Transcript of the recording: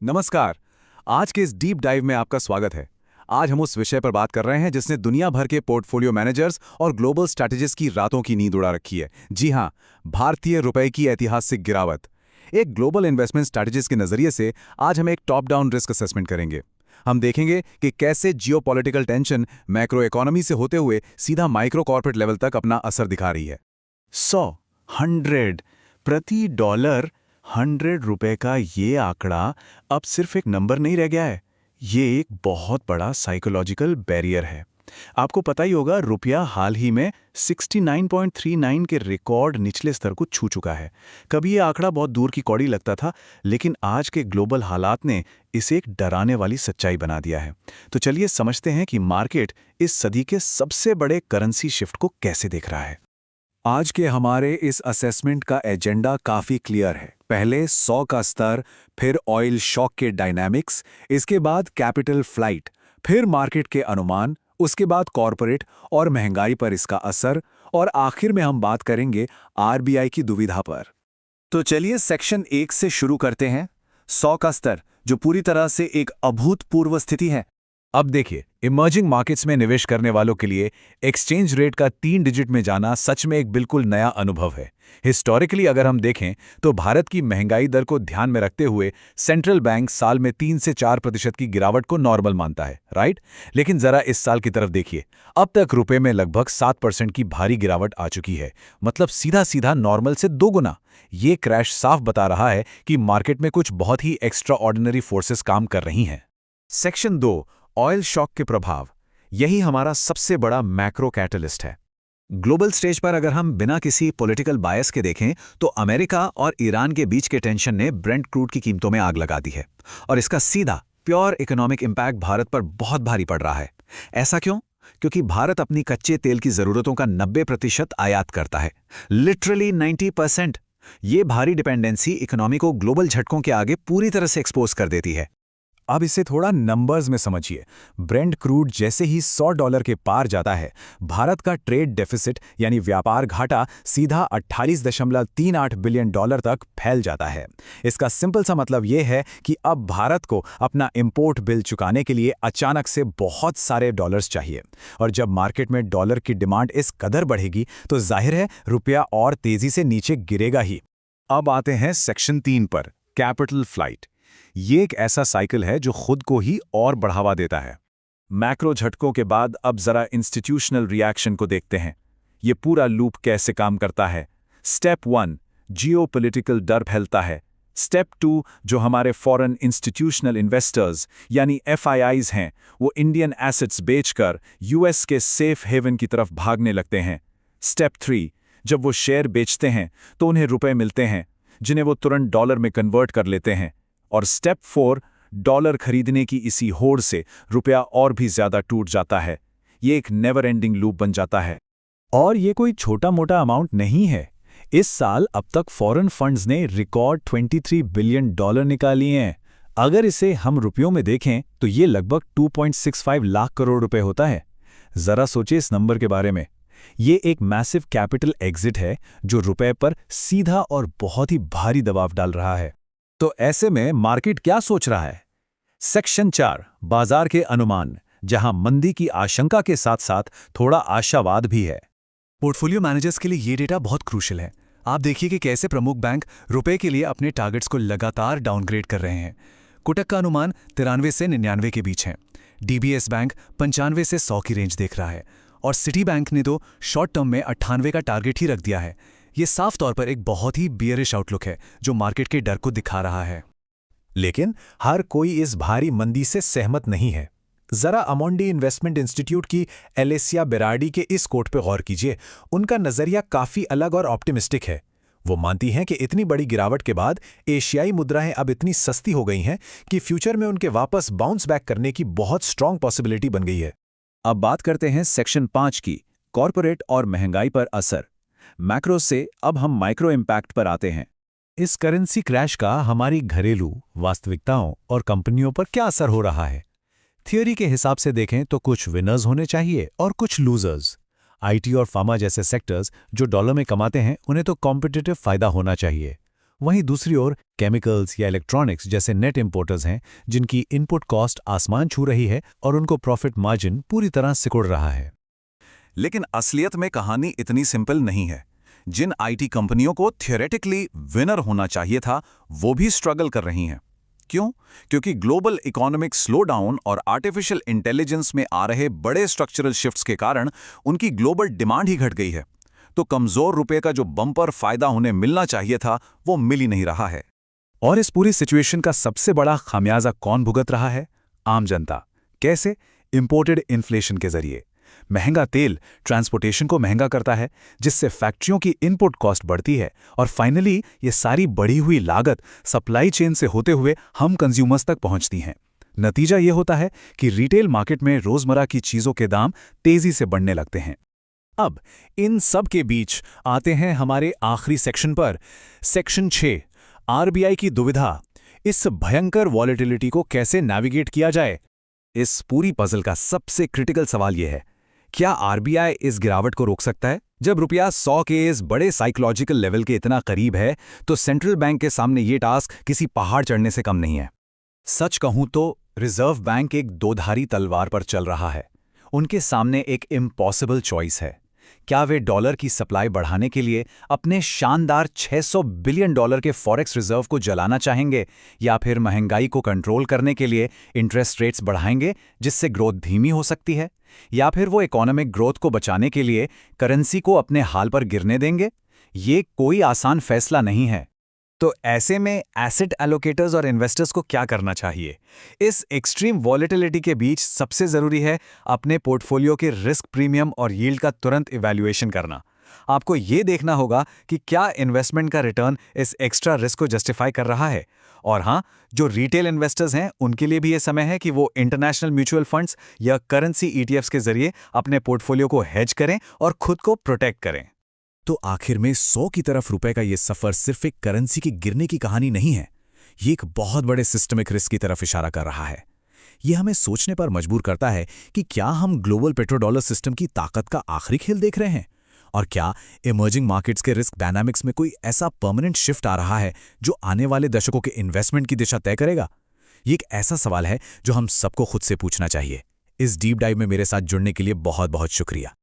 नमस्कार। आज के इस डीप डाइव में आपका स्वागत है। आज हम उस विषय पर बात कर रहे हैं जिसने दुनिया भर के पोर्टफोलियो मैनेजर्स और ग्लोबल स्ट्रैटेजिस्ट की रातों की नींद उड़ा रखी है। जी हां, भारतीय रुपए की ऐतिहासिक गिरावट। एक ग्लोबल इन्वेस्टमेंट स्ट्रैटेजिस्ट के नजरिए से आज हम एक टॉप डाउन रिस्क असेसमेंट करेंगे। हम देखेंगे कि कैसे जियोपॉलिटिकल टेंशन मैक्रो इकोनॉमी से होते हुए सीधा माइक्रो कॉर्पोरेट लेवल तक अपना असर दिखा रही है। 100, 100 प्रति डॉलर, 100 रुपए का ये आंकड़ा अब सिर्फ एक नंबर नहीं रह गया है। ये एक बहुत बड़ा साइकोलॉजिकल बैरियर है। आपको पता ही होगा, रुपया हाल ही में 69.39 के रिकॉर्ड निचले स्तर को छू चुका है। कभी ये आंकड़ा बहुत दूर की कौड़ी लगता था, लेकिन आज के ग्लोबल हालात ने इसे एक डराने वाली सच्चाई बना दिया है। तो चलिए समझते हैं कि मार्केट इस सदी के सबसे बड़े करेंसी शिफ्ट को कैसे देख रहा है। आज के हमारे इस असेसमेंट का एजेंडा काफी क्लियर है। पहले 100 का स्तर, फिर ऑयल शॉक के डायनामिक्स, इसके बाद कैपिटल फ्लाइट, फिर मार्केट के अनुमान, उसके बाद कॉरपोरेट और महंगाई पर इसका असर, और आखिर में हम बात करेंगे आरबीआई की दुविधा पर। तो चलिए सेक्शन 1 से शुरू करते हैं। 100 का स्तर, जो पूरी तरह से एक अभूतपूर्व स्थिति है। अब देखिए, इमर्जिंग मार्केट्स में निवेश करने वालों के लिए एक्सचेंज रेट का 3 डिजिट में जाना सच में एक बिल्कुल नया अनुभव है। हिस्टोरिकली अगर हम देखें तो भारत की महंगाई दर को ध्यान में रखते हुए सेंट्रल बैंक साल में 3 से 4% की गिरावट को नॉर्मल मानता है, राइट? लेकिन जरा इस साल की तरफ देखिए, अब तक रुपए में लगभग 7% की भारी गिरावट आ चुकी है। मतलब सीधा सीधा नॉर्मल से 2 गुना। ये क्रैश साफ बता रहा है कि मार्केट में कुछ बहुत ही एक्स्ट्रा ऑर्डिनरी फोर्सेस काम कर रही हैं। सेक्शन 2, ऑयल शॉक के प्रभाव। यही हमारा सबसे बड़ा मैक्रो कैटलिस्ट है। ग्लोबल स्टेज पर अगर हम बिना किसी पॉलिटिकल बायस के देखें तो अमेरिका और ईरान के बीच के टेंशन ने ब्रेंट क्रूड की कीमतों में आग लगा दी है, और इसका सीधा प्योर इकोनॉमिक इंपैक्ट भारत पर बहुत भारी पड़ रहा है। ऐसा क्यों? क्योंकि भारत अपनी कच्चे तेल की जरूरतों का 90% आयात करता है, लिटरली 90%। ये भारी डिपेंडेंसी इकोनॉमी को ग्लोबल झटकों के आगे पूरी तरह से एक्सपोज कर देती है। अब इसे थोड़ा नंबर्स में समझिए। ब्रेंट क्रूड जैसे ही $100 के पार जाता है, भारत का ट्रेड डेफिसिट यानी व्यापार घाटा सीधा 48.38 बिलियन डॉलर तक फैल जाता है। इसका सिंपल सा मतलब यह है कि अब भारत को अपना इंपोर्ट बिल चुकाने के लिए अचानक से बहुत सारे डॉलर्स चाहिए, और जब मार्केट में डॉलर की डिमांड इस कदर बढ़ेगी तो जाहिर है रुपया और तेजी से नीचे गिरेगा ही। अब आते हैं सेक्शन 3 पर, कैपिटल फ्लाइट। ये एक ऐसा साइकिल है जो खुद को ही और बढ़ावा देता है। मैक्रो झटकों के बाद अब जरा इंस्टीट्यूशनल रिएक्शन को देखते हैं। ये पूरा लूप कैसे काम करता है। स्टेप 1, जियोपॉलिटिकल डर फैलता है। स्टेप 2, जो हमारे फॉरेन इंस्टीट्यूशनल इन्वेस्टर्स यानी एफआईआईज हैं, वो इंडियन एसेट्स बेचकर यूएस के सेफ हेवन की तरफ भागने लगते हैं। स्टेप 3, जब वो शेयर बेचते हैं तो उन्हें रुपए मिलते हैं, जिन्हें वो तुरंत डॉलर में कन्वर्ट कर लेते हैं। और स्टेप 4, डॉलर खरीदने की इसी होड़ से रुपया और भी ज्यादा टूट जाता है। ये एक नेवर एंडिंग लूप बन जाता है। और ये कोई छोटा मोटा अमाउंट नहीं है। इस साल अब तक फॉरेन फंड्स ने रिकॉर्ड $23 बिलियन निकाली हैं। अगर इसे हम रुपयों में देखें तो ये लगभग 2.65 लाख करोड़ रुपए होता है। जरा सोचिए इस नंबर के बारे में। ये एक मैसिव कैपिटल एग्जिट है जो रुपए पर सीधा और बहुत ही भारी दबाव डाल रहा है। तो ऐसे में मार्केट क्या सोच रहा है? सेक्शन 4, बाजार के अनुमान, जहां मंदी की आशंका के साथ साथ थोड़ा आशावाद भी है। पोर्टफोलियो मैनेजर्स के लिए ये डेटा बहुत क्रूशियल है। आप देखिए कि कैसे प्रमुख बैंक रुपए के लिए अपने टारगेट्स को लगातार डाउनग्रेड कर रहे हैं। कोटक का अनुमान 93 से 99 के बीच है। डीबीएस बैंक 95 से 100 की रेंज देख रहा है, और सिटी बैंक ने तो शॉर्ट टर्म में 98 का टारगेट ही रख दिया है। ये साफ तौर पर एक बहुत ही बियरिश आउटलुक है जो मार्केट के डर को दिखा रहा है। लेकिन हर कोई इस भारी मंदी से सहमत नहीं है। जरा अमोंडी इन्वेस्टमेंट इंस्टीट्यूट की एलेसिया बेरार्डी के इस कोट पर गौर कीजिए। उनका नजरिया काफी अलग और ऑप्टिमिस्टिक है। वो मानती हैं कि इतनी बड़ी गिरावट के बाद एशियाई मुद्राएं अब इतनी सस्ती हो गई हैं कि फ्यूचर में उनके वापस बाउंस बैक करने की बहुत स्ट्रांग पॉसिबिलिटी बन गई है। अब बात करते हैं सेक्शन 5 की, कॉरपोरेट और महंगाई पर असर। मैक्रो से अब हम माइक्रो इम्पैक्ट पर आते हैं। इस करेंसी क्रैश का हमारी घरेलू वास्तविकताओं और कंपनियों पर क्या असर हो रहा है? थियोरी के हिसाब से देखें तो कुछ विनर्स होने चाहिए और कुछ लूजर्स। आईटी और फार्मा जैसे सेक्टर्स जो डॉलर में कमाते हैं, उन्हें तो कॉम्पिटिटिव फायदा होना चाहिए। वहीं दूसरी ओर केमिकल्स या इलेक्ट्रॉनिक्स जैसे नेट इंपोर्टर्स हैं जिनकी इनपुट कॉस्ट आसमान छू रही है और उनको प्रॉफिट मार्जिन पूरी तरह सिकुड़ रहा है। लेकिन असलियत में कहानी इतनी सिंपल नहीं है। जिन आईटी कंपनियों को थियोरेटिकली विनर होना चाहिए था, वो भी स्ट्रगल कर रही हैं। क्यों? क्योंकि ग्लोबल इकोनॉमिक स्लोडाउन और आर्टिफिशियल इंटेलिजेंस में आ रहे बड़े स्ट्रक्चरल शिफ्ट्स के कारण उनकी ग्लोबल डिमांड ही घट गई है। तो कमजोर रुपए का जो बम्पर फायदा उन्हें मिलना चाहिए था, वो मिल ही नहीं रहा है। और इस पूरी सिचुएशन का सबसे बड़ा खामियाजा कौन भुगत रहा है? आम जनता। कैसे? इंपोर्टेड इन्फ्लेशन के जरिए। महंगा तेल ट्रांसपोर्टेशन को महंगा करता है, जिससे फैक्ट्रियों की इनपुट कॉस्ट बढ़ती है और फाइनली ये सारी बढ़ी हुई लागत सप्लाई चेन से होते हुए हम कंज्यूमर्स तक पहुंचती हैं। नतीजा ये होता है कि रिटेल मार्केट में रोजमर्रा की चीजों के दाम तेजी से बढ़ने लगते हैं। अब इन सब के बीच आते हैं हमारे आखिरी सेक्शन पर, सेक्शन 6, आरबीआई की दुविधा। इस भयंकर वॉलेटिलिटी को कैसे नेविगेट किया जाए? इस पूरी पजल का सबसे क्रिटिकल सवाल यह है, क्या आरबीआई इस गिरावट को रोक सकता है? जब रुपया 100 के इस बड़े साइकोलॉजिकल लेवल के इतना करीब है, तो सेंट्रल बैंक के सामने ये टास्क किसी पहाड़ चढ़ने से कम नहीं है। सच कहूं तो रिजर्व बैंक एक दोधारी तलवार पर चल रहा है। उनके सामने एक इम्पॉसिबल चॉइस है। क्या वे डॉलर की सप्लाई बढ़ाने के लिए अपने शानदार $600 बिलियन के फॉरेक्स रिजर्व को जलाना चाहेंगे, या फिर महंगाई को कंट्रोल करने के लिए इंटरेस्ट रेट्स बढ़ाएंगे जिससे ग्रोथ धीमी हो सकती है, या फिर वो इकोनॉमिक ग्रोथ को बचाने के लिए करेंसी को अपने हाल पर गिरने देंगे? ये कोई आसान फैसला नहीं है। तो ऐसे में एसेट एलोकेटर्स और इन्वेस्टर्स को क्या करना चाहिए? इस एक्सट्रीम वॉलेटिलिटी के बीच सबसे जरूरी है अपने पोर्टफोलियो के रिस्क प्रीमियम और यील्ड का तुरंत इवैल्यूएशन करना। आपको ये देखना होगा कि क्या इन्वेस्टमेंट का रिटर्न इस एक्स्ट्रा रिस्क को जस्टिफाई कर रहा है। और हाँ, जो रिटेल इन्वेस्टर्स हैं उनके लिए भी ये समय है कि वो इंटरनेशनल म्यूचुअल फंड्स या करेंसी ईटीएफ्स के जरिए अपने पोर्टफोलियो को हेज करें और खुद को प्रोटेक्ट करें। तो आखिर में 100 की तरफ रुपए का ये सफर सिर्फ एक करेंसी की गिरने की कहानी नहीं है, ये एक बहुत बड़े सिस्टमिक रिस्क की तरफ इशारा कर रहा है। ये हमें सोचने पर मजबूर करता है कि क्या हम ग्लोबल पेट्रोडॉलर सिस्टम की ताकत का आखिरी खेल देख रहे हैं, और क्या इमर्जिंग मार्केट्स के रिस्क डायनामिक्स में कोई ऐसा परमानेंट शिफ्ट आ रहा है जो आने वाले दशकों के इन्वेस्टमेंट की दिशा तय करेगा। ये एक ऐसा सवाल है जो हम सबको खुद से पूछना चाहिए। इस डीप डाइव में मेरे साथ जुड़ने के लिए बहुत बहुत शुक्रिया।